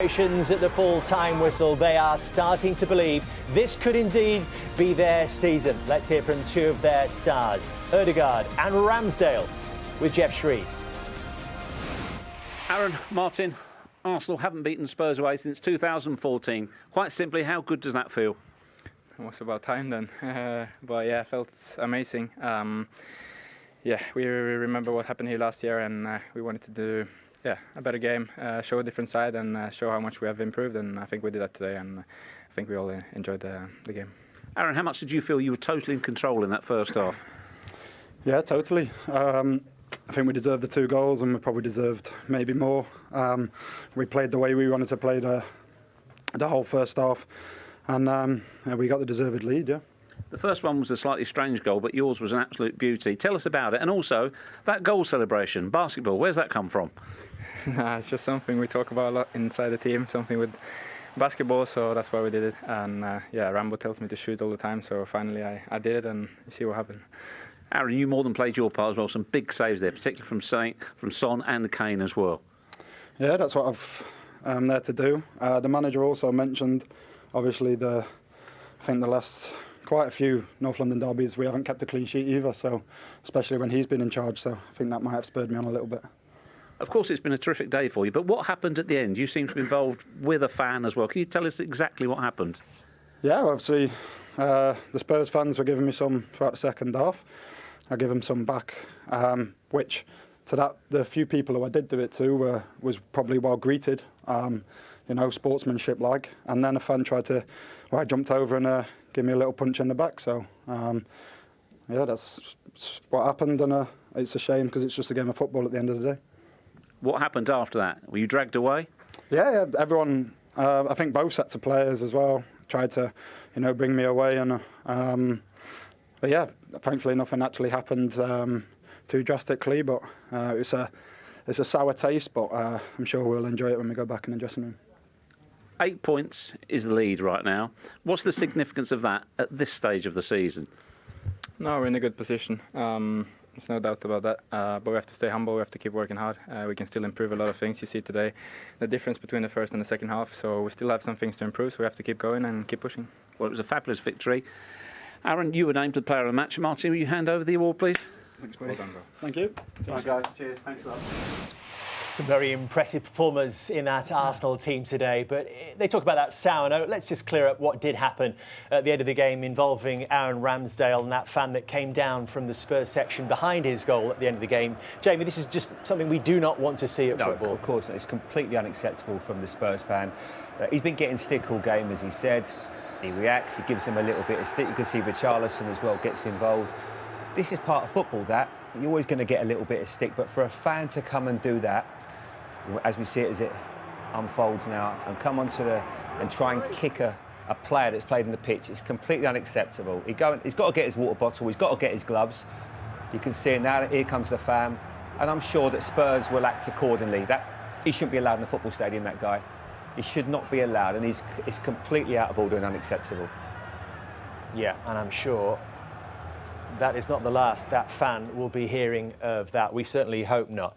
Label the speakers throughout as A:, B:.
A: At the full-time whistle, they are starting to believe this could indeed be their season. Let's hear from two of their stars, Ødegaard and Ramsdale, with Jeff Shreves.
B: Aaron, Martin, Arsenal haven't beaten Spurs away since 2014. Quite simply, how good does that feel?
C: It was about time then, but yeah, it felt amazing. Yeah, we remember what happened here last year, and we wanted to do a better game, show a different side, and show how much we have improved. And I think we did that today, and I think we all enjoyed the game.
B: Aaron, how much did you feel you were totally in control in that first half?
D: Yeah, totally. I think we deserved the 2 goals, and we probably deserved maybe more. We played the way we wanted to play the whole first half, and we got the deserved lead. Yeah.
B: The first one was a slightly strange goal, but yours was an absolute beauty. Tell us about it, and also that goal celebration, basketball. Where's that come from?
C: It's just something we talk about a lot inside the team, something with basketball, so that's why we did it. And Rambo tells me to shoot all the time, so finally I did it, and you see what happened.
B: Aaron, you more than played your part as well. Some big saves there, particularly from Son and Kane as well.
D: Yeah, that's what I'm there to do. The manager also mentioned, obviously, I think the last quite a few North London derbies we haven't kept a clean sheet either, so especially when he's been in charge, so I think that might have spurred me on a little bit.
B: Of course, it's been a terrific day for you, but what happened at the end? You seem to be involved with a fan as well. Can you tell us exactly what happened? Yeah,
D: obviously, the Spurs fans were giving me some throughout the second half. I give them some back, which the few people who I did do it to was probably well greeted, sportsmanship like. And then a fan I jumped over and gave me a little punch in the back. So, that's what happened, and it's a shame because it's just a game of football at the end of the day.
B: What happened after that? Were you dragged away?
D: Yeah, everyone. I think both sets of players as well tried to, bring me away, and but yeah, thankfully nothing actually happened too drastically. But it's a sour taste, but I'm sure we'll enjoy it when we go back in the dressing room.
B: 8 points is the lead right now. What's the significance of that at this stage of the season?
C: No, we're in a good position. There's no doubt about that. But we have to stay humble. We have to keep working hard. We can still improve a lot of things. You see today the difference between the first and the second half. So we still have some things to improve. So we have to keep going and keep pushing.
B: Well, it was a fabulous victory. Aaron, you were named the player of the match. Martin, will you hand over the award, please?
D: Thanks, buddy.
C: Well done, bro.
D: Thank you.
B: Right, guys. Cheers. Thanks a lot.
A: Some very impressive performers in that Arsenal team today, but they talk about that sour note. Let's just clear up what did happen at the end of the game involving Aaron Ramsdale and that fan that came down from the Spurs section behind his goal at the end of the game. Jamie, this is just something we do not want to see at football.
E: Of course, it's completely unacceptable from the Spurs fan. He's been getting stick all game, as he said. He reacts, he gives him a little bit of stick. You can see Richarlison as well gets involved. This is part of football, that. You're always going to get a little bit of stick, but for a fan to come and do that, as we see it as it unfolds now, and come onto and try and kick a player that's played in the pitch, it's completely unacceptable. He's got to get his water bottle, he's got to get his gloves. You can see it now, here comes the fan, and I'm sure that Spurs will act accordingly. He shouldn't be allowed in the football stadium, that guy. He should not be allowed, and it's completely out of order and unacceptable.
A: Yeah, and I'm sure that is not the last that fan will be hearing of that. We certainly hope not.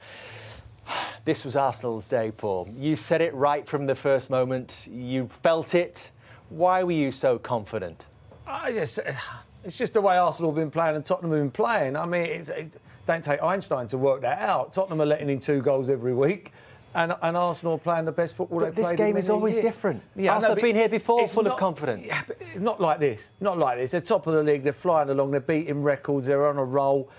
A: This was Arsenal's day, Paul. You said it right from the first moment. You felt it. Why were you so confident?
F: It's just the way Arsenal have been playing and Tottenham have been playing. I mean, it don't take Einstein to work that out. Tottenham are letting in 2 goals every week. And Arsenal are playing the best football they've played in many years.
A: But this game is always different. Yeah, Arsenal have been here before, full of confidence.
F: Yeah, not like this. Not like this. They're top of the league. They're flying along. They're beating records. They're on a roll.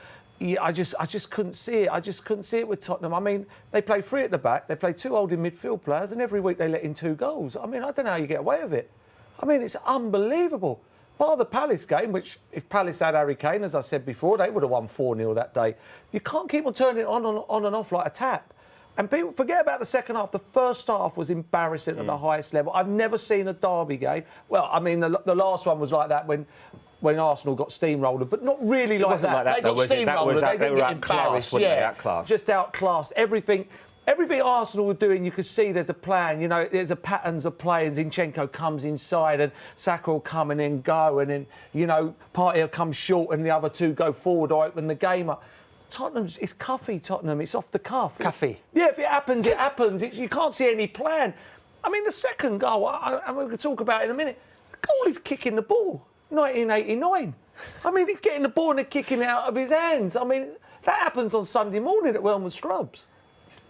F: Yeah, I just couldn't see it. I just couldn't see it with Tottenham. I mean, they play 3 at the back. They play 2 holding midfield players, and every week they let in 2 goals. I mean, I don't know how you get away with it. I mean, it's unbelievable. Bar the Palace game, which if Palace had Harry Kane, as I said before, they would have won 4-0 that day. You can't keep on turning it on and off like a tap. And people forget about the second half. The first half was embarrassing at the highest level. I've never seen a derby game. Well, I mean, the last one was like that when Arsenal got steamrolled, but not really like that.
E: Like that. They got steamrolled. They were outclassed, weren't they? Outclassed.
F: Just outclassed. Everything Arsenal were doing, you could see there's a plan. You know, there's a patterns of play, and Zinchenko comes inside, and Saka will come and then go, and then, Partey will come short, and the other 2 go forward or open the game up. It's cuffy, Tottenham. It's off the cuff.
A: Cuffy.
F: Yeah, if it happens, it happens. You can't see any plan. I mean, the second goal, and we're going to talk about it in a minute, the goal is kicking the ball, 1989. I mean, he's getting the ball and they're kicking it out of his hands. I mean, that happens on Sunday morning at Wellman Scrubs.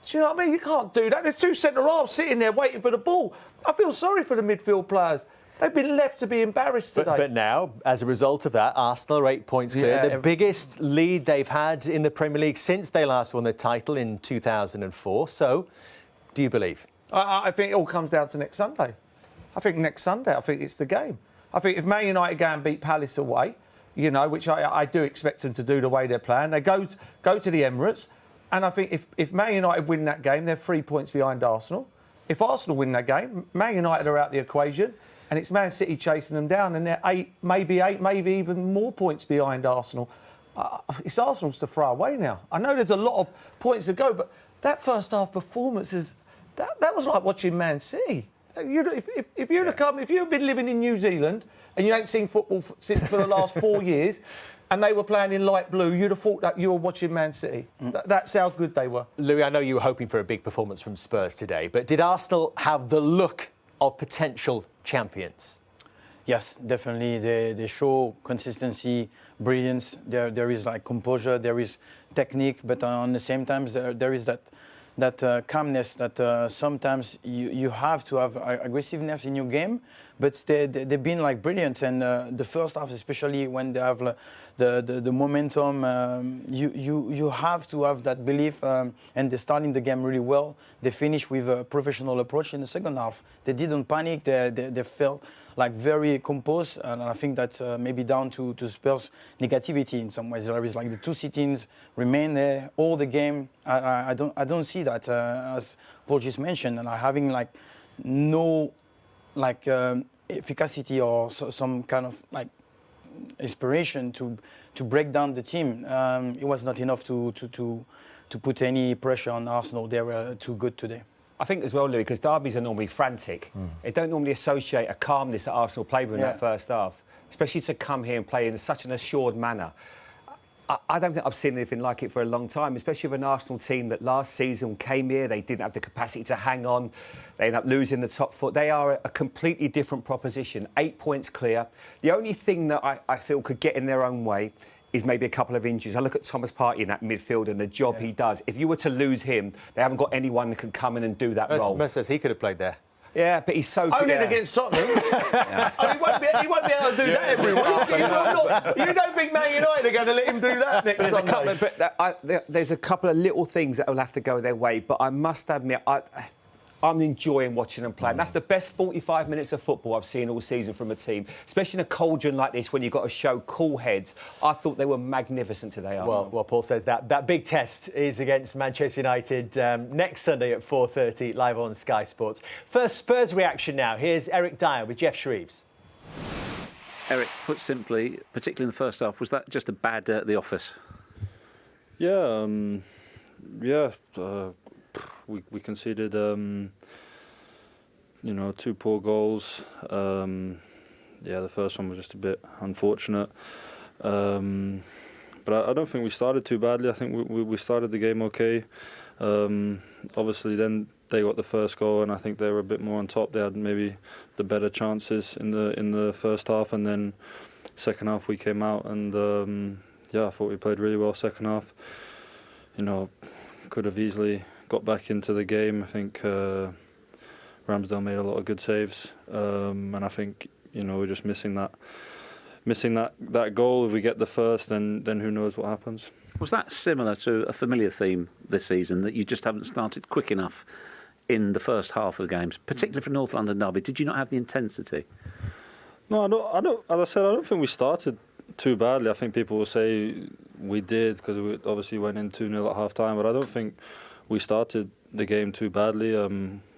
F: Do you know what I mean? You can't do that. There's two centre-halves sitting there waiting for the ball. I feel sorry for the midfield players. They've been left to be embarrassed today.
A: But now, as a result of that, Arsenal are 8 points clear. The biggest lead they've had in the Premier League since they last won the title in 2004. So, do you believe?
F: I think it all comes down to next Sunday. I think next Sunday, I think it's the game. I think if Man United go and beat Palace away, you know, which I do expect them to do the way they're playing, they go to the Emirates, and I think if Man United win that game, they're 3 points behind Arsenal. If Arsenal win that game, Man United are out the equation, and it's Man City chasing them down, and they're eight, maybe even more points behind Arsenal. It's Arsenal's to throw away now. I know there's a lot of points to go, but that first half performance is that was like watching Man City. If you'd have been living in New Zealand and you ain't seen football for the last 4 years, and they were playing in light blue, you'd have thought that you were watching Man City. That's how good they were.
A: Louis, I know you were hoping for a big performance from Spurs today, but did Arsenal have the look of potential champions?
G: Yes, definitely. They show consistency, brilliance. There is like composure, there is technique, but on the same time, there is that calmness that sometimes you have to have aggressiveness in your game, but they've been like brilliant. And the first half, especially when they have the momentum, you have to have that belief. And they're starting the game really well. They finish with a professional approach in the second half. They didn't panic. They felt like very composed, and I think that's maybe down to Spurs' negativity in some ways. There is like the two sit-ins remain there all the game. I don't see that as Paul just mentioned, and having like no like efficacy or some kind of like inspiration to break down the team. It was not enough to put any pressure on Arsenal. They were too good today.
E: I think as well, Louis, because derbies are normally frantic. They don't normally associate a calmness that Arsenal played with in that first half, especially to come here and play in such an assured manner. I don't think I've seen anything like it for a long time, especially with an Arsenal team that last season came here, they didn't have the capacity to hang on, they ended up losing the top foot. They are a completely different proposition, 8 points clear. The only thing that I feel could get in their own way is maybe a couple of injuries. I look at Thomas Partey in that midfield and the job he does. If you were to lose him, they haven't got anyone that can come in and do that role.
A: Mercer says he could have played there.
E: Yeah, but he's so good.
F: Only against Tottenham. He won't be able to do that every week. You don't think Man United are going to let him do that next Sunday?
E: There's a couple of little things that will have to go their way, but I must admit, I'm enjoying watching them play. And that's the best 45 minutes of football I've seen all season from a team, especially in a cauldron like this when you've got to show cool heads. I thought they were magnificent today, Arsenal.
A: Well, Paul says that big test is against Manchester United next Sunday at 4:30 live on Sky Sports. First Spurs reaction now. Here's Eric Dyer with Jeff Shreves.
B: Eric, put simply, particularly in the first half, was that just a bad day at the office?
H: Yeah, we conceded, 2 poor goals. The first one was just a bit unfortunate. But I don't think we started too badly. I think we started the game okay. Obviously, then they got the first goal, and I think they were a bit more on top. They had maybe the better chances in the first half, and then second half we came out, and I thought we played really well second half. Could have easily got back into the game. I think Ramsdale made a lot of good saves, and I think we're just missing that goal. If we get the first, then who knows what happens.
B: Was that similar to a familiar theme this season, that you just haven't started quick enough in the first half of the games, particularly for North London derby? Did you not have the intensity?
H: No, I don't. As I said, I don't think we started too badly. I think people will say we did because we obviously went in 2-0 at half time, but I don't think we started the game too badly.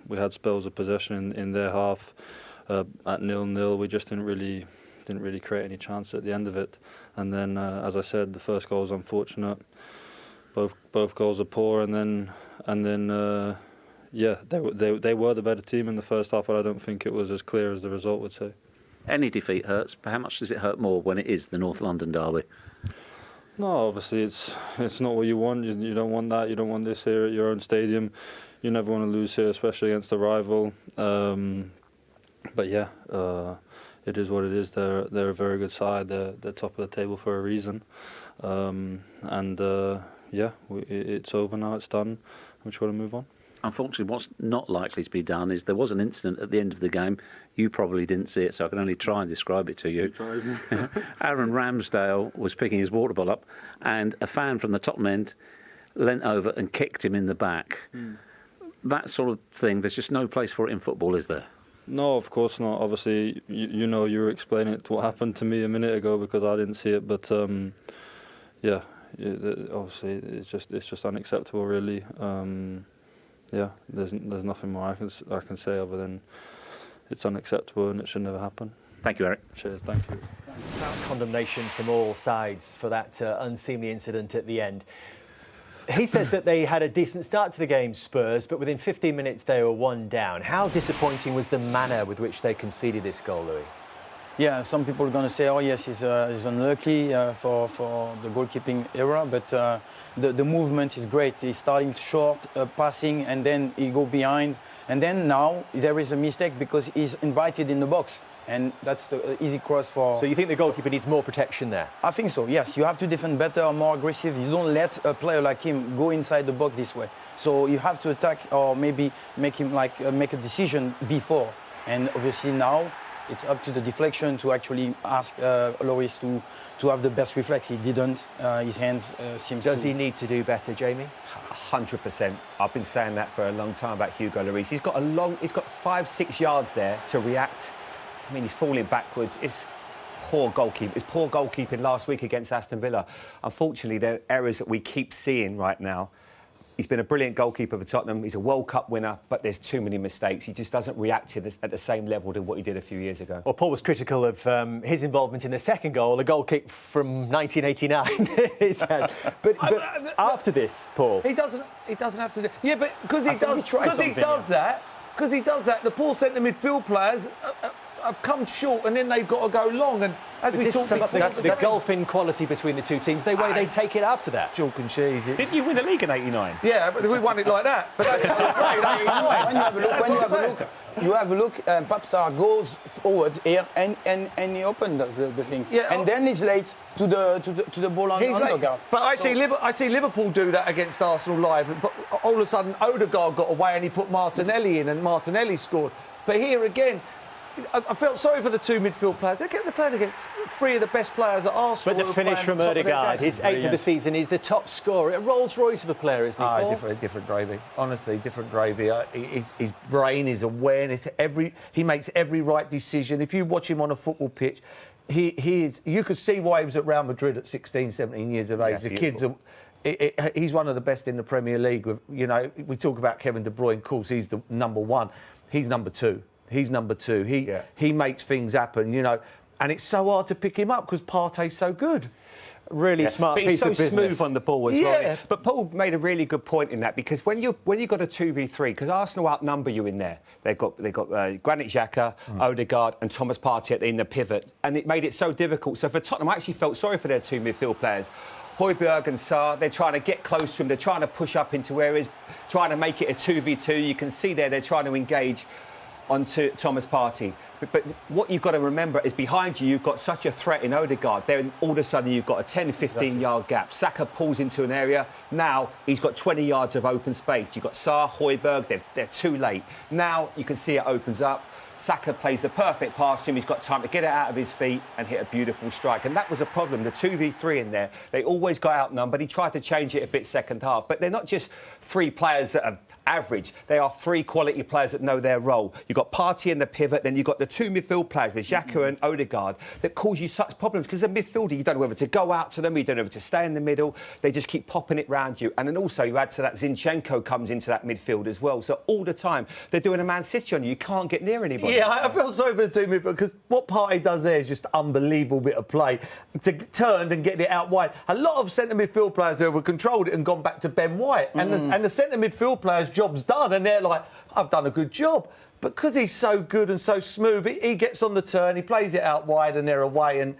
H: We had spells of possession in their half at 0-0. We just didn't really create any chance at the end of it. And then, as I said, the first goal was unfortunate. Both goals are poor, and then they were the better team in the first half, but I don't think it was as clear as the result would say.
B: Any defeat hurts, but how much does it hurt more when it is the North London derby?
H: No, obviously it's not what you want. You don't want that. You don't want this here at your own stadium. you never want to lose here, especially against a rival. But yeah, it is what it is. They're a very good side. They're top of the table for a reason. It's over now. It's done. We just got to move on.
B: Unfortunately, what's not likely to be done is there was an incident at the end of the game. You probably didn't see it, so I can only try and describe it to you. Aaron Ramsdale was picking his water bottle up, and a fan from the Tottenham end leant over and kicked him in the back. That sort of thing, there's just no place for it in football, is there?
H: No, of course not. Obviously, you know, you were explaining it to what happened to me a minute ago because I didn't see it. But obviously, it's just unacceptable, really. There's nothing more I can say other than it's unacceptable and it should never happen.
B: Thank you, Eric.
H: Cheers. Thank you.
A: Condemnation from all sides for that unseemly incident at the end. He says that they had a decent start to the game, Spurs, but within 15 minutes they were 1 down. How disappointing was the manner with which they conceded this goal, Louis?
G: Yeah, some people are going to say, oh yes, he's unlucky for the goalkeeping era, but the movement is great. He's starting short, passing, and then he go behind. And then now there is a mistake because he's invited in the box. And that's the easy cross for...
A: So you think the goalkeeper needs more protection there?
G: I think so, yes. You have to defend better, more aggressive. You don't let a player like him go inside the box this way. So you have to attack or maybe make him make a decision before. And obviously now it's up to the deflection to actually ask Lloris to have the best reflex. He didn't. His hand seems
A: Does he need to do better, Jamie?
E: 100%. I've been saying that for a long time about Hugo Lloris. He's got 5-6 yards there to react. I mean, he's falling backwards. It's poor goalkeeping. It's poor goalkeeping last week against Aston Villa. Unfortunately, there are errors that we keep seeing right now. He's been a brilliant goalkeeper for Tottenham. He's a World Cup winner, but there's too many mistakes. He just doesn't react to this at the same level to what he did a few years ago.
A: Well, Paul was critical of his involvement in the second goal, a goal kick from 1989. His head. But after this, Paul,
F: he doesn't have to do. Yeah, but because he does that, the poor centre midfield players have come short, and then they've got to go long. And as we talked before,
A: that's the gulf in quality between the two teams. The way they take it after that.
F: Chalk and cheese.
E: Didn't you win the league in '89?
F: Yeah, but we won it like that. But that's
G: When you have a look, Papsar goes forward here and he opened the thing.
F: Yeah,
G: and then he's late to the ball on Odegaard.
F: But I see Liverpool do that against Arsenal live. But all of a sudden, Odegaard got away and he put Martinelli in, and Martinelli scored. But here again, I felt sorry for the two midfield players. They're playing against three of the best players at Arsenal.
A: But the finish from Odegaard, his 8th of the season, he's the top scorer. A Rolls-Royce of a player, isn't he?
F: Different gravy. Honestly, different gravy. His brain, his awareness, he makes every right decision. If you watch him on a football pitch, he is. You could see why he was at Real Madrid at 16, 17 years of age. He's one of the best in the Premier League. You know, we talk about Kevin De Bruyne. Of course, he's the number one. He's number two. He makes things happen, you know, and it's so hard to pick him up because Partey's so good.
A: Really smart piece of business.
E: But he's so smooth on the ball as well. But Paul made a really good point in that, because when you got a 2v3, because Arsenal outnumber you in there, they've got Granit Xhaka, Odegaard, and Thomas Partey in the pivot, and it made it so difficult. So for Tottenham, I actually felt sorry for their two midfield players. Højbjerg and Sarr, they're trying to get close to him. They're trying to push up into areas, trying to make it a 2v2. You can see they're trying to engage onto Thomas Partey. But what you've got to remember is behind you, you've got such a threat in Odegaard. Then all of a sudden you've got a 10, 15-yard gap. Saka pulls into an area. Now he's got 20 yards of open space. You've got Sarr, Højbjerg, they're too late. Now you can see it opens up. Saka plays the perfect pass to him. He's got time to get it out of his feet and hit a beautiful strike. And that was a problem. The 2v3 in there, they always got outnumbered. He tried to change it a bit second half. But they're not just three players that are average. They are three quality players that know their role. You've got Partey in the pivot, then you've got the two midfield players with Xhaka and Odegaard that cause you such problems, because a midfielder, you don't know whether to go out to them, you don't know whether to stay in the middle. They just keep popping it round you. And then also you add to that Zinchenko comes into that midfield as well. So all the time they're doing a Man City on you. You can't get near anybody.
F: Yeah, I feel sorry for the two midfield, because what Partey does there is just unbelievable bit of play to turn and get it out wide. A lot of centre midfield players there have controlled it and gone back to Ben White, and the centre midfield players' job's done, and they're like, I've done a good job. But because he's so good and so smooth, he gets on the turn, he plays it out wide, and they're away. And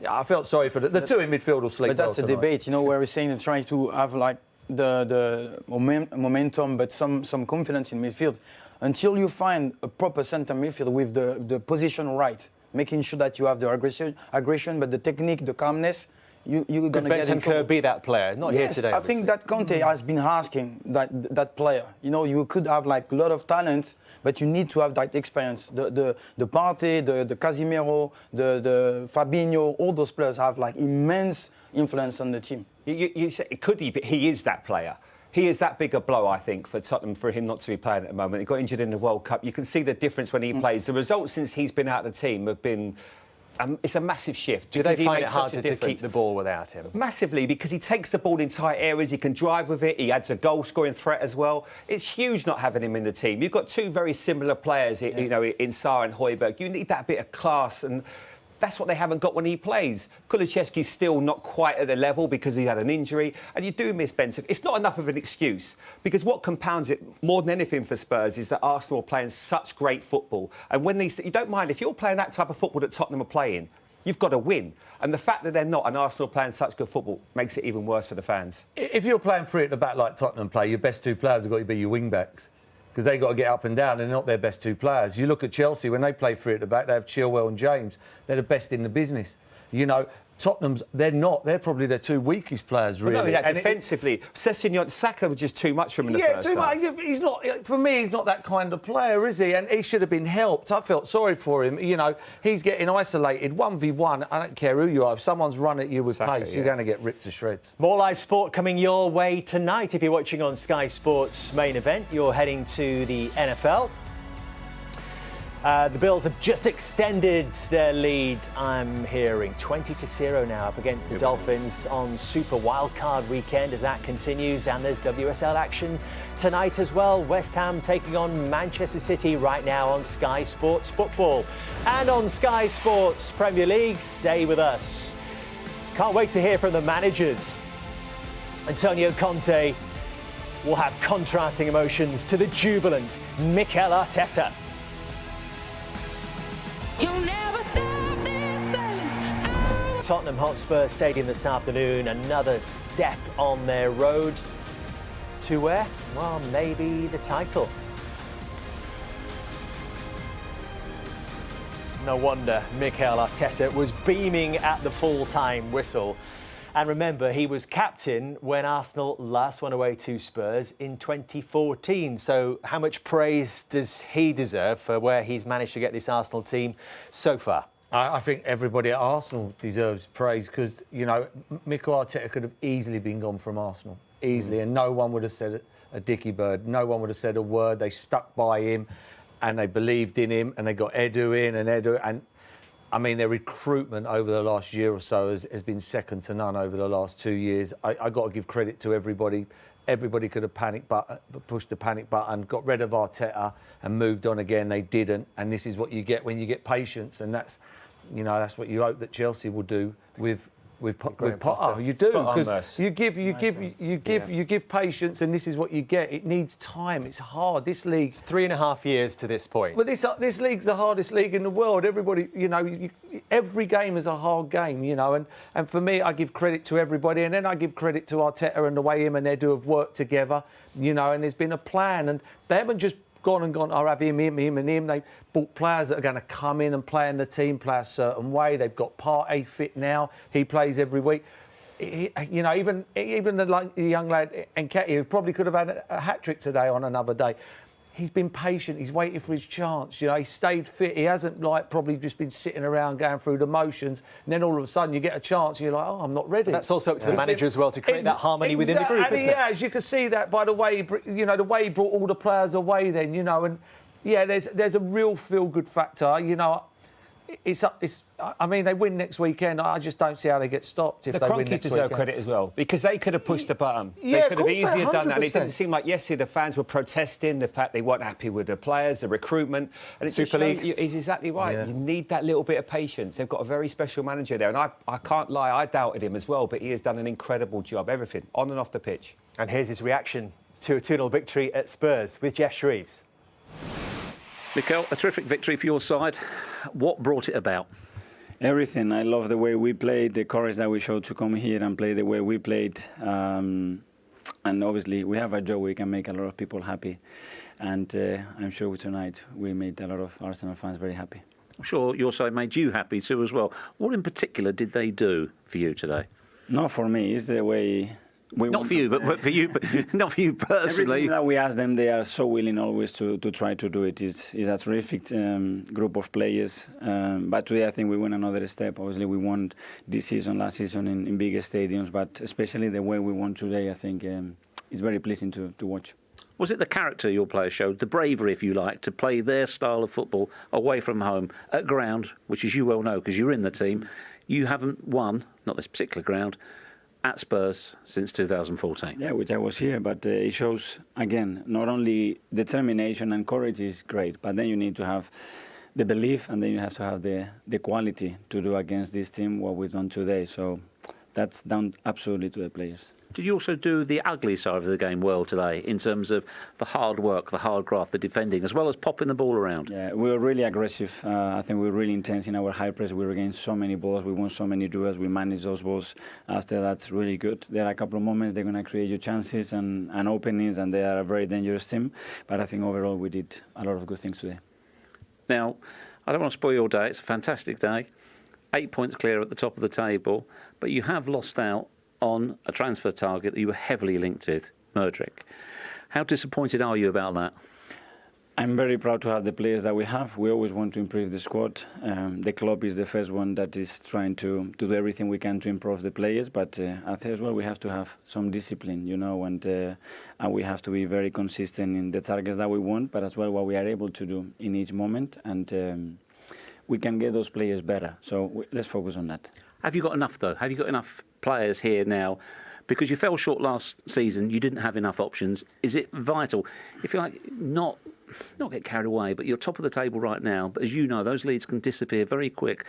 F: I felt sorry for the two in midfield will sleep.
G: But that's
F: well
G: a debate, you know, where we're saying they're trying to have like the momentum, but some confidence in midfield. Until you find a proper centre midfield with the position right, making sure that you have the aggression, but the technique, the calmness, you're going to get in trouble.
A: Bentancur be that player? Not here today,
G: I think that Conte has been asking that player. You know, you could have like a lot of talent, but you need to have that experience. The Partey, the Casemiro, the Fabinho, all those players have like immense influence on the team.
E: You say, could he? But he is that player. He is that big a blow, I think, for Tottenham, for him not to be playing at the moment. He got injured in the World Cup. You can see the difference when he plays. The results since he's been out of the team have been... it's a massive shift.
A: Do they find it harder to keep the ball without him?
E: Massively, because he takes the ball in tight areas, he can drive with it, he adds a goal-scoring threat as well. It's huge not having him in the team. You've got two very similar players, you know, in Sarr and Højbjerg. You need that bit of class, and that's what they haven't got when he plays. Kulusevski's still not quite at the level because he had an injury, and you do miss Bentancur. It's not enough of an excuse, because what compounds it more than anything for Spurs is that Arsenal are playing such great football. And when you don't mind, if you're playing that type of football that Tottenham are playing, you've got to win. And the fact that they're not, and Arsenal playing such good football, makes it even worse for the fans.
F: If you're playing free at the back like Tottenham play, your best two players have got to be your wing-backs, because they've got to get up and down, and they're not their best two players. You look at Chelsea, when they play free at the back, they have Chilwell and James. They're the best in the business. You know, Tottenham's, they're not. They're probably their two weakest players, really.
E: Well, no, yeah, defensively, Sessegnon, Saka was just too much for him in the first half.
F: Yeah, too much. He's not, for me, he's not that kind of player, is he? And he should have been helped. I felt sorry for him. You know, he's getting isolated 1v1. I don't care who you are. If someone's run at you with pace, you're going to get ripped to shreds.
A: More live sport coming your way tonight. If you're watching on Sky Sports main event, you're heading to the NFL. The Bills have just extended their lead, I'm hearing. 20-0 now up against the Dolphins on Super Wildcard weekend as that continues. And there's WSL action tonight as well. West Ham taking on Manchester City right now on Sky Sports Football. And on Sky Sports Premier League, stay with us. Can't wait to hear from the managers. Antonio Conte will have contrasting emotions to the jubilant Mikel Arteta. Tottenham Hotspur Stadium this afternoon, another step on their road to where? Well, maybe the title. No wonder Mikel Arteta was beaming at the full-time whistle. And remember, he was captain when Arsenal last went away to Spurs in 2014. So how much praise does he deserve for where he's managed to get this Arsenal team so far?
F: I think everybody at Arsenal deserves praise because, you know, Mikel Arteta could have easily been gone from Arsenal. Easily. And no one would have said a dicky bird. No one would have said a word. They stuck by him and they believed in him and they got Edu in and Edu. And, I mean, their recruitment over the last year or so has been second to none over the last 2 years. I got to give credit to everybody. Everybody could have pushed the panic button, got rid of Arteta and moved on again. They didn't. And this is what you get when you get patience. And that's, you know, that's what you hope that Chelsea will do with Potter. You do, because you give patience, and this is what you get. It needs time. It's hard. This league's
A: 3.5 years to this point.
F: But this league's the hardest league in the world. Everybody, you know, every game is a hard game, you know. And for me, I give credit to everybody, and then I give credit to Arteta and the way him and Edu have worked together, you know. And there's been a plan, and they haven't just gone, I'll have him, and him. They bought players that are going to come in and play in the team, play a certain way. They've got Partey fit now. He plays every week. You know, even the young lad, Nketiah, who probably could have had a hat-trick today on another day. He's been patient. He's waited for his chance. You know, he stayed fit. He hasn't, probably just been sitting around going through the motions. And then all of a sudden you get a chance and you're like, oh, I'm not ready.
A: That's also up to the manager as well to create that harmony within the group, isn't it?
F: Yeah, as you can see that by the way, you know, the way he brought all the players away then, you know. And, yeah, there's a real feel-good factor, you know. I mean, they win next weekend. I just don't see how they get stopped if they win next weekend.
E: The Kroenkes deserve credit as well, because they could have pushed the button.
F: Yeah,
E: they could have easily have done that. And it
F: 100%.
E: didn't seem like yesterday the fans were protesting the fact they weren't happy with the players, the recruitment. And it's
A: Super League.
E: He's exactly right.
F: Yeah.
E: You need that little bit of patience. They've got a very special manager there. And I can't lie, I doubted him as well, but he has done an incredible job, everything, on and off the pitch.
A: And here's his reaction to a 2-0 victory at Spurs with Jeff Shreves.
B: Mikel, a terrific victory for your side. What brought it about?
I: Everything. I love the way we played, the courage that we showed to come here and play the way we played. And obviously, we have a job. We can make a lot of people happy. And I'm sure tonight we made a lot of Arsenal fans very happy.
B: I'm sure your side made you happy too as well. What in particular did they do for you today?
I: Not for me. It's the way we
B: Not for you, but for you, not for you personally.
I: Everything that we ask them, they are so willing always to try to do it. It's a terrific group of players. But today I think we went another step. Obviously we won this season, last season in bigger stadiums, but especially the way we won today, I think it's very pleasing to watch.
B: Was it the character your players showed, the bravery, if you like, to play their style of football away from home at ground, which, as you well know, because you're in the team, you haven't won, not this particular ground, at Spurs since 2014?
I: Yeah, which I was here, but it shows, again, not only determination and courage is great, but then you need to have the belief and then you have to have the quality to do against this team what we've done today. So that's down absolutely to the players.
B: Did you also do the ugly side of the game well today in terms of the hard work, the hard graft, the defending, as well as popping the ball around?
I: Yeah, we were really aggressive. I think we were really intense in our high press. We regained so many balls. We won so many duels. We managed those balls. After that's really good. There are a couple of moments they're going to create you chances and openings, and they are a very dangerous team. But I think overall we did a lot of good things today.
B: Now, I don't want to spoil your day. It's a fantastic day. 8 points clear at the top of the table, but you have lost out on a transfer target that you were heavily linked with, Mudryk. How disappointed are you about that?
I: I'm very proud to have the players that we have. We always want to improve the squad. The club is the first one that is trying to do everything we can to improve the players, but I think as well we have to have some discipline, you know, and we have to be very consistent in the targets that we want, but as well what we are able to do in each moment, and we can get those players better. So let's focus on that.
B: Have you got enough, though? Have you got enough players here now? Because you fell short last season, you didn't have enough options. Is it vital, if you like, not get carried away, but you're top of the table right now, but as you know, those leads can disappear very quick,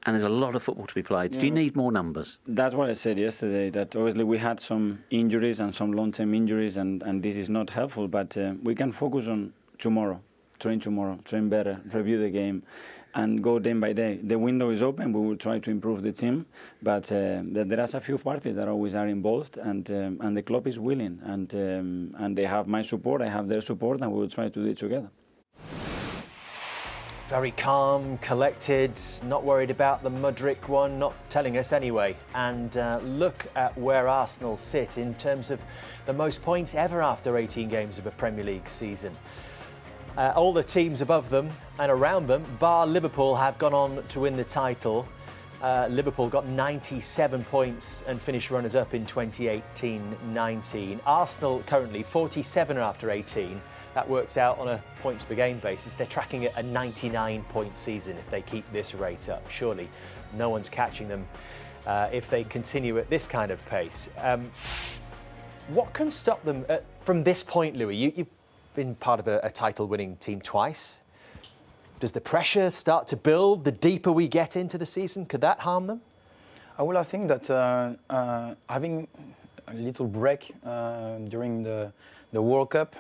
B: and there's a lot of football to be played. Yeah. Do you need more numbers?
I: That's what I said yesterday, that obviously we had some injuries and some long-term injuries, and this is not helpful, but we can focus on tomorrow, train better, review the game, and go day by day. The window is open. We will try to improve the team, but there are a few parties that always are involved, and the club is willing, and they have my support. I have their support, and we will try to do it together.
A: Very calm, collected, not worried about the Mudryk one, not telling us anyway. And look at where Arsenal sit in terms of the most points ever after 18 games of a Premier League season. All the teams above them and around them, bar Liverpool, have gone on to win the title. Liverpool got 97 points and finished runners-up in 2018-19. Arsenal currently 47 after 18. That works out on a points per game basis. They're tracking at a 99-point season if they keep this rate up. Surely no one's catching them if they continue at this kind of pace. What can stop them from this point, Louis? You've been part of a title-winning team twice. Does the pressure start to build the deeper we get into the season? Could that harm them?
G: Well, I think that having a little break during the World Cup,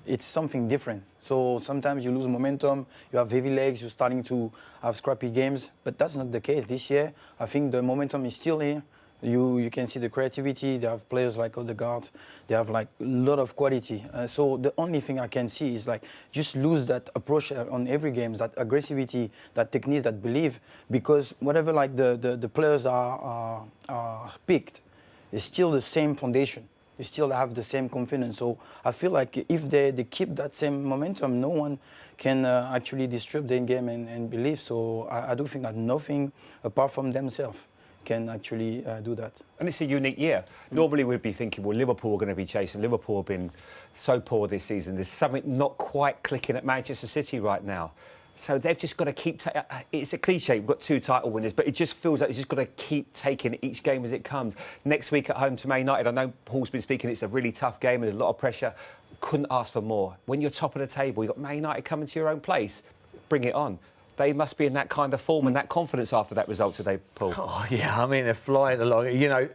G: it's something different. So sometimes you lose momentum, you have heavy legs, you're starting to have scrappy games, but that's not the case this year. I think the momentum is still here. You can see the creativity. They have players like Odegaard. They have like a lot of quality. So the only thing I can see is like just lose that approach on every game, that aggressivity, that technique, that belief. Because whatever like the players are picked, it's still the same foundation. They still have the same confidence. So I feel like if they keep that same momentum, no one can actually disrupt their game and believe. So I do think that nothing apart from themselves can actually do that.
E: And it's a unique year. Normally we'd be thinking, well, Liverpool are going to be chasing. Liverpool have been so poor this season. There's something not quite clicking at Manchester City right now. So they've just got to keep... it's a cliche, we've got 2 title winners, but it just feels like it's just got to keep taking each game as it comes. Next week at home to Man United, I know Paul's been speaking, it's a really tough game and there's a lot of pressure. Couldn't ask for more. When you're top of the table, you've got Man United coming to your own place, bring it on. They must be in that kind of form and that confidence after that result today, Paul.
F: Oh, yeah, I mean, they're flying along. You know,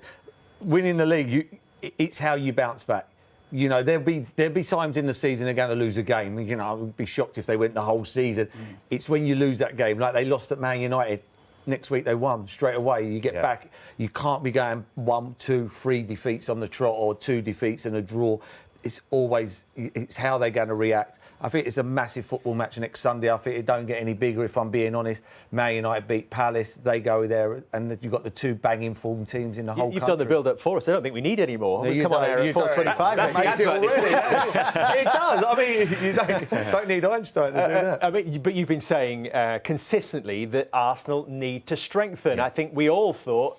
F: winning the league, it's how you bounce back. You know, there'll be times in the season they're going to lose a game. You know, I would be shocked if they went the whole season. It's when you lose that game, like they lost at Man United. next week they won straight away. You get back, you can't be going 1, 2, 3 defeats on the trot or 2 defeats and a draw. It's how they're going to react. I think it's a massive football match next Sunday. I think it don't get any bigger, if I'm being honest. Man United beat Palace. They go there, and you've got the 2 banging form teams in the whole country.
A: You've done the build-up for us. I don't think we need any more.
F: No,
A: Come on, Aaron, 4:25.
F: That makes it already. It does. I mean, you don't need Einstein to do that.
A: I mean, but you've been saying consistently that Arsenal need to strengthen. I think we all thought.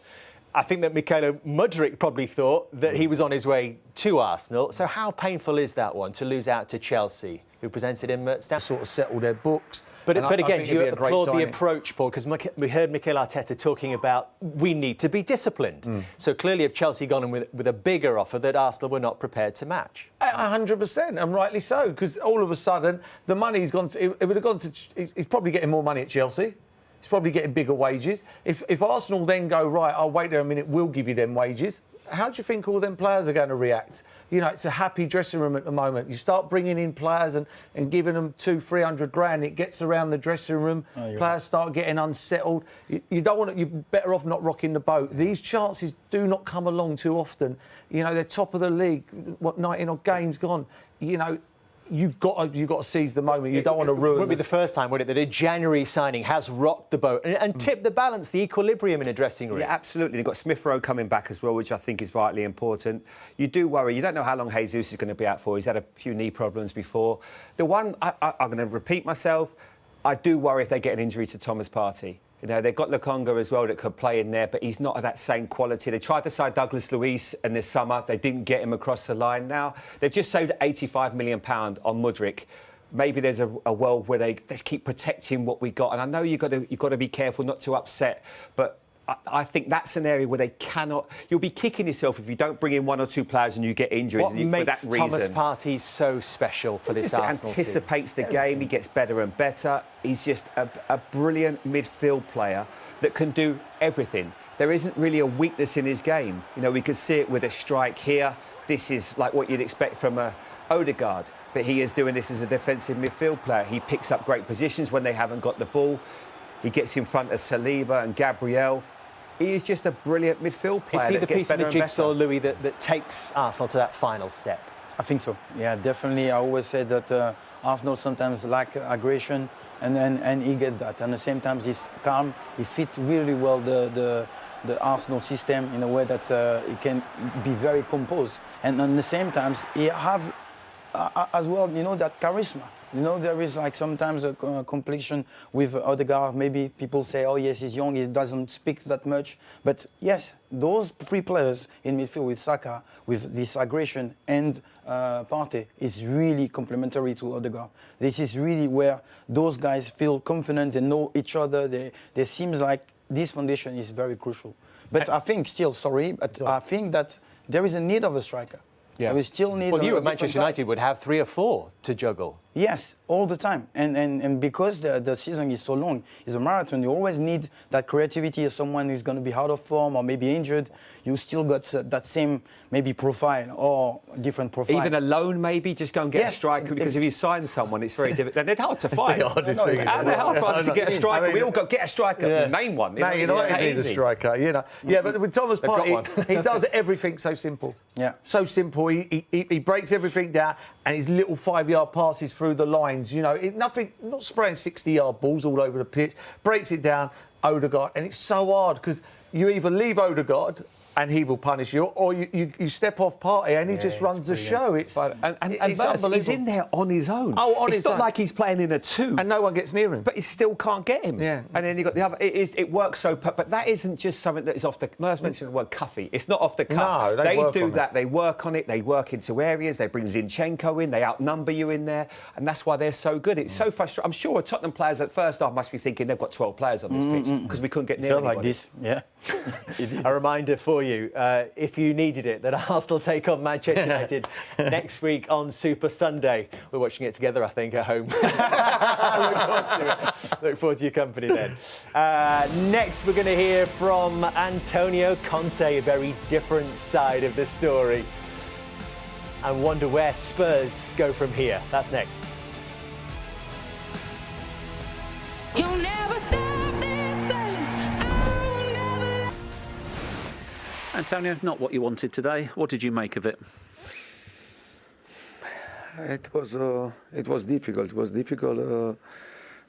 A: I think that Mykhailo Mudryk probably thought that he was on his way to Arsenal. So how painful is that one to lose out to Chelsea, who presented him at Stamford?
F: Sort of settle their books.
A: But again, do you applaud the approach, Paul? Because we heard Mikel Arteta talking about we need to be disciplined. So clearly, if Chelsea gone in with a bigger offer that Arsenal were not prepared to match.
F: 100%, and rightly so, because all of a sudden the money's gone. It would have gone to. He's probably getting more money at Chelsea. He's probably getting bigger wages. If Arsenal then go, right, I'll wait there a minute, we'll give you them wages, how do you think all them players are going to react? You know, it's a happy dressing room at the moment. You start bringing in players and giving them 200-300 grand, it gets around the dressing room, players start getting unsettled. You don't want to, you're better off not rocking the boat. These chances do not come along too often. You know, they're top of the league, 19 odd games gone. You know, You've got to seize the moment. You don't want to ruin.
A: It won't be the first time, would it, that a January signing has rocked the boat and tipped the balance, the equilibrium in a dressing room?
E: Yeah, absolutely. You've got Smith Rowe coming back as well, which I think is vitally important. You do worry. You don't know how long Jesus is going to be out for. He's had a few knee problems before. The one, I'm going to repeat myself, I do worry if they get an injury to Thomas Partey. You know, they've got Lokonga as well that could play in there, but he's not of that same quality. They tried to sign Douglas Luiz in this summer. They didn't get him across the line. Now, they've just saved £85 million on Mudryk. Maybe there's a world where they keep protecting what we got. And I know you've got to be careful not to upset, but I think that's an area where they cannot. You'll be kicking yourself if you don't bring in 1 or 2 players and you get injuries.
A: What makes Thomas Partey so special for this Arsenal team?
E: He anticipates the game. He gets better and better. He's just a brilliant midfield player that can do everything. There isn't really a weakness in his game. You know, we could see it with a strike here. This is like what you'd expect from a Odegaard. But he is doing this as a defensive midfield player. He picks up great positions when they haven't got the ball. He gets in front of Saliba and Gabriel. He is just a brilliant midfield player.
A: Is he the piece of the jigsaw,
E: better.
A: Louis, that takes Arsenal to that final step?
G: I think so. Yeah, definitely. I always say that Arsenal sometimes lack aggression, and he gets that. And at the same time, he's calm. He fits really well the Arsenal system in a way that he can be very composed. And at the same time, he have as well, you know, that charisma. You know, there is like sometimes a completion with Odegaard. Maybe people say, oh, yes, he's young, he doesn't speak that much. But yes, those 3 players in midfield with Saka, with this aggression and Partey, is really complementary to Odegaard. This is really where those guys feel confident, they know each other. There seems like this foundation is very crucial. But I think still, I think that there is a need of a striker.
A: Yeah.
G: We still need.
A: Well, you at Manchester United would have 3 or 4 to juggle.
G: Yes, all the time. And because the season is so long, it's a marathon, you always need that creativity of someone who's going to be out of form or maybe injured. You still got that same maybe profile or different profile.
E: Even alone, maybe, just go and get a striker, because if you sign someone, it's very difficult. They're hard to find. They're hard for us to get a striker. I mean, we all got get a striker, name one.
F: No, you don't need a striker, you know. Yeah, but with Thomas Partey, he does everything so simple.
G: Yeah.
F: So simple. He breaks everything down, and his little 5-yard passes through the lines. You know, not spraying 60-yard balls all over the pitch. Breaks it down, Odegaard, and it's so hard because you either leave Odegaard and he will punish you, or you step off Partey and he just runs the show. It's unbelievable.
E: He's in there on his own. It's not like he's playing in a 2.
F: And no one gets near him.
E: But he still can't get him.
F: Yeah.
E: And then you've got the other. It works so... But that isn't just something that is off the... Merv mentioned the word cuffy. It's not off the cuff.
F: No,
E: they do that. They work on it. They work into areas. They bring Zinchenko in. They outnumber you in there. And that's why they're so good. It's so frustrating. I'm sure Tottenham players at first half must be thinking they've got 12 players on this pitch because we couldn't get near anybody.
G: Like this, yeah.
A: A reminder for you, if you needed it, that Arsenal take on Manchester United next week on Super Sunday. We're watching it together, I think, at home. Look forward to your company then. Next, we're going to hear from Antonio Conte, a very different side of the story, and wonder where Spurs go from here. That's next.
J: You'll never stop this thing.
B: Antonio, not what you wanted today. What did you make of it?
J: It was difficult. It was difficult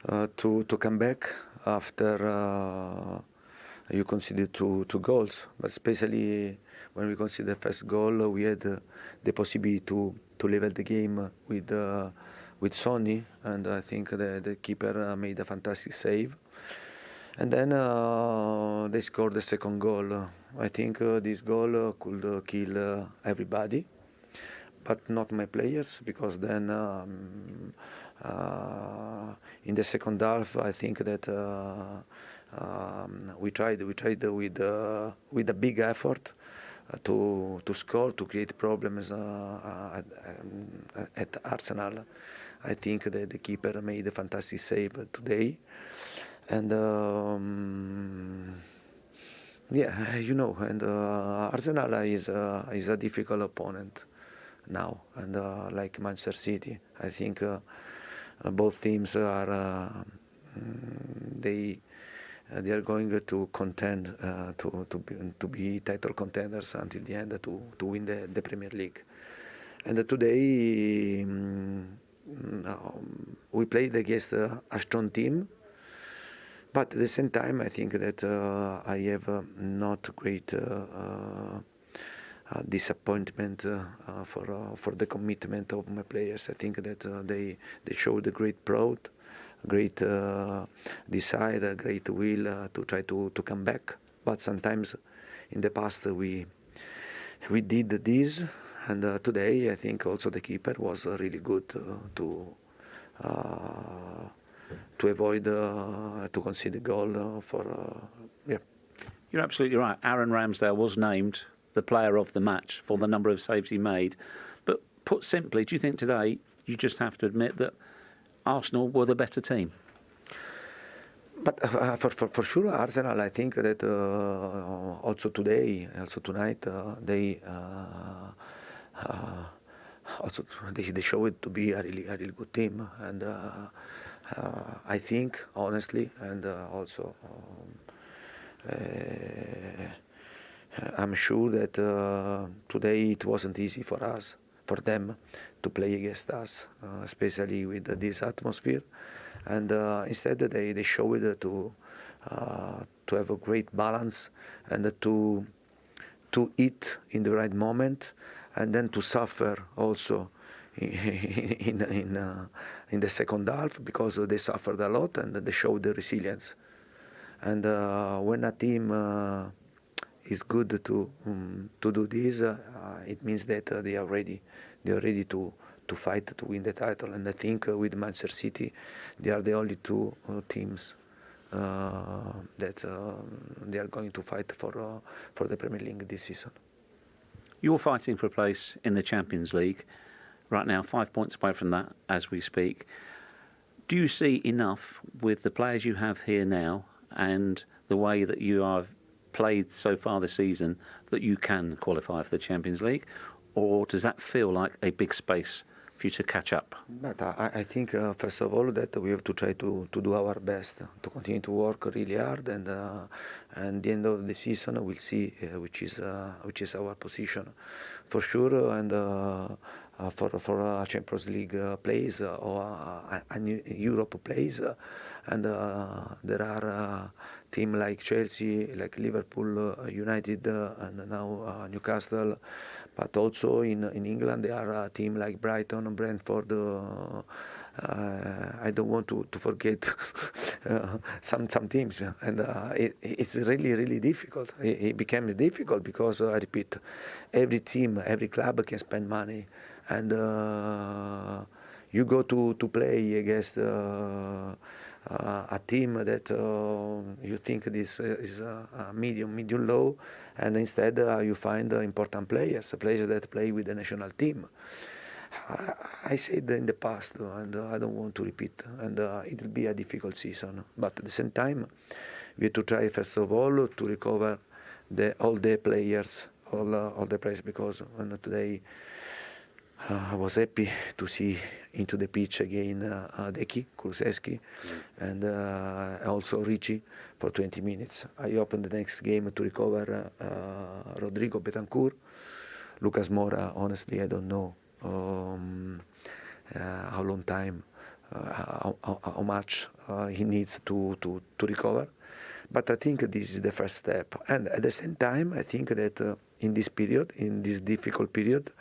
J: to come back after you conceded two goals. But especially when we conceded the first goal, we had the possibility to level the game with Sonny, and I think the keeper made a fantastic save. And then they scored the second goal. I think this goal could kill everybody, but not my players, because then in the second half I think that we tried with a big effort to score, to create problems at Arsenal. I think that the keeper made a fantastic save today, and yeah, you know, and Arsenal is a difficult opponent now, and like Manchester City, I think both teams are they are going to contend to be title contenders until the end to win the Premier League. And today we played against a strong team, but at the same time I think that I have not great disappointment for the commitment of my players. I think that they showed a great pride, great desire, great will to try to come back. But sometimes in the past we did this, and today I think also the keeper was really good to avoid to concede a goal yeah.
B: You're absolutely right. Aaron Ramsdale was named the player of the match for the number of saves he made. But put simply, do you think today you just have to admit that Arsenal were the better team?
J: But for sure, Arsenal, I think that also today, also tonight, they showed to be a really good team, and I think honestly, and also I'm sure that today it wasn't easy for them to play against us, especially with this atmosphere. And instead they showed to have a great balance, and to eat in the right moment, and then to suffer also in the second half, because they suffered a lot and they showed the resilience. And when a team is good to do this, it means that they are ready to fight to win the title. And I think with Manchester City, they are the only two teams that they are going to fight for the Premier League this season.
B: You're fighting for a place in the Champions League right now, 5 points away from that as we speak. Do you see enough with the players you have here now and the way that you have played so far this season that you can qualify for the Champions League? Or does that feel like a big space for you to catch up?
J: But I think, first of all, that we have to try to do our best, to continue to work really hard, and at the end of the season we'll see which is our position, for sure, and for a Champions League plays or a Europe plays, and there are teams like Chelsea, like Liverpool, United, and now Newcastle. But also in England there are a team like Brighton and Brentford. I don't want to forget some teams, and it's really difficult. It became difficult because I repeat, every team, every club can spend money, and you go to play against a team that you think this is medium low, and instead you find important players that play with the national team. I said in the past, and I don't want to repeat, and it will be a difficult season, but at the same time we have to try first of all to recover all the players, because today I was happy to see into the pitch again Deki, Kulusevski, and also Ricci for 20 minutes. I opened the next game to recover Rodrigo Betancourt. Lucas Moura, honestly, I don't know how long time, how much he needs to recover. But I think this is the first step. And at the same time, I think that in this period, in this difficult period,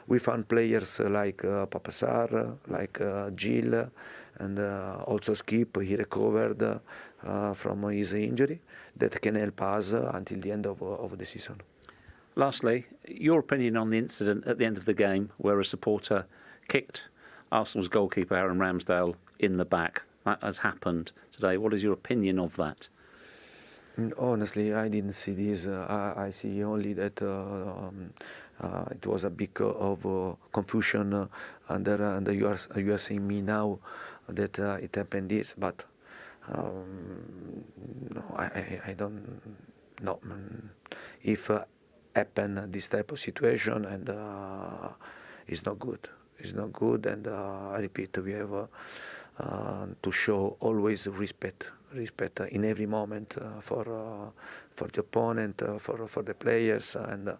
J: we found players like Papasar, like Gil, and also Skip. He recovered from his injury that can help us until the end of the season.
B: Lastly, your opinion on the incident at the end of the game where a supporter kicked Arsenal's goalkeeper Aaron Ramsdale in the back. That has happened today. What is your opinion of that?
J: Honestly, I didn't see this. I see only that it was a bit of confusion, and you are saying me now that it happened this, but no, I don't know if happen this type of situation, and it's not good. It's not good, and I repeat, we have to show always respect in every moment for the opponent, for the players, and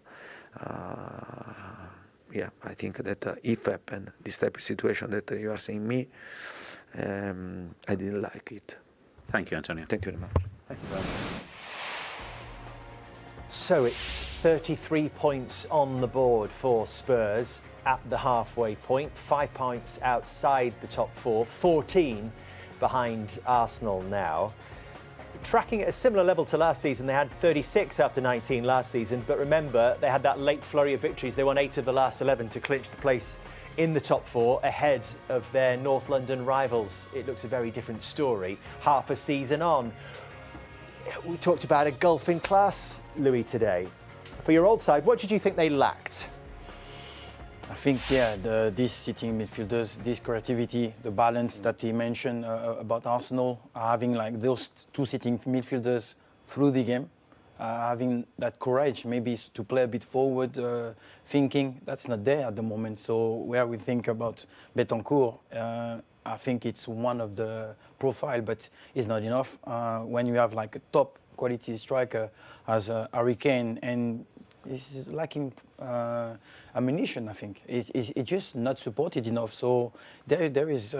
J: yeah, I think that if happen this type of situation that you are saying me, I didn't like it.
B: Thank you, Antonio.
J: Thank you very much.
B: Thank you very much.
A: So it's 33 points on the board for Spurs at the halfway point, 5 points outside the top four, 14 behind Arsenal now. Tracking at a similar level to last season, they had 36 after 19 last season, but remember, they had that late flurry of victories. They won 8 of the last 11 to clinch the place in the top four ahead of their North London rivals. It looks a very different story half a season on. We talked about a gulf in class, Louis, today. For your old side, what did you think they lacked?
G: I think, yeah, these sitting midfielders, this creativity, the balance that he mentioned about Arsenal, having like those two sitting midfielders through the game, having that courage maybe to play a bit forward, thinking, that's not there at the moment. So where we think about Betancourt, I think it's one of the profile, but it's not enough. When you have like a top quality striker as Harry Kane, and it's lacking ammunition, I think. It's just not supported enough. So there is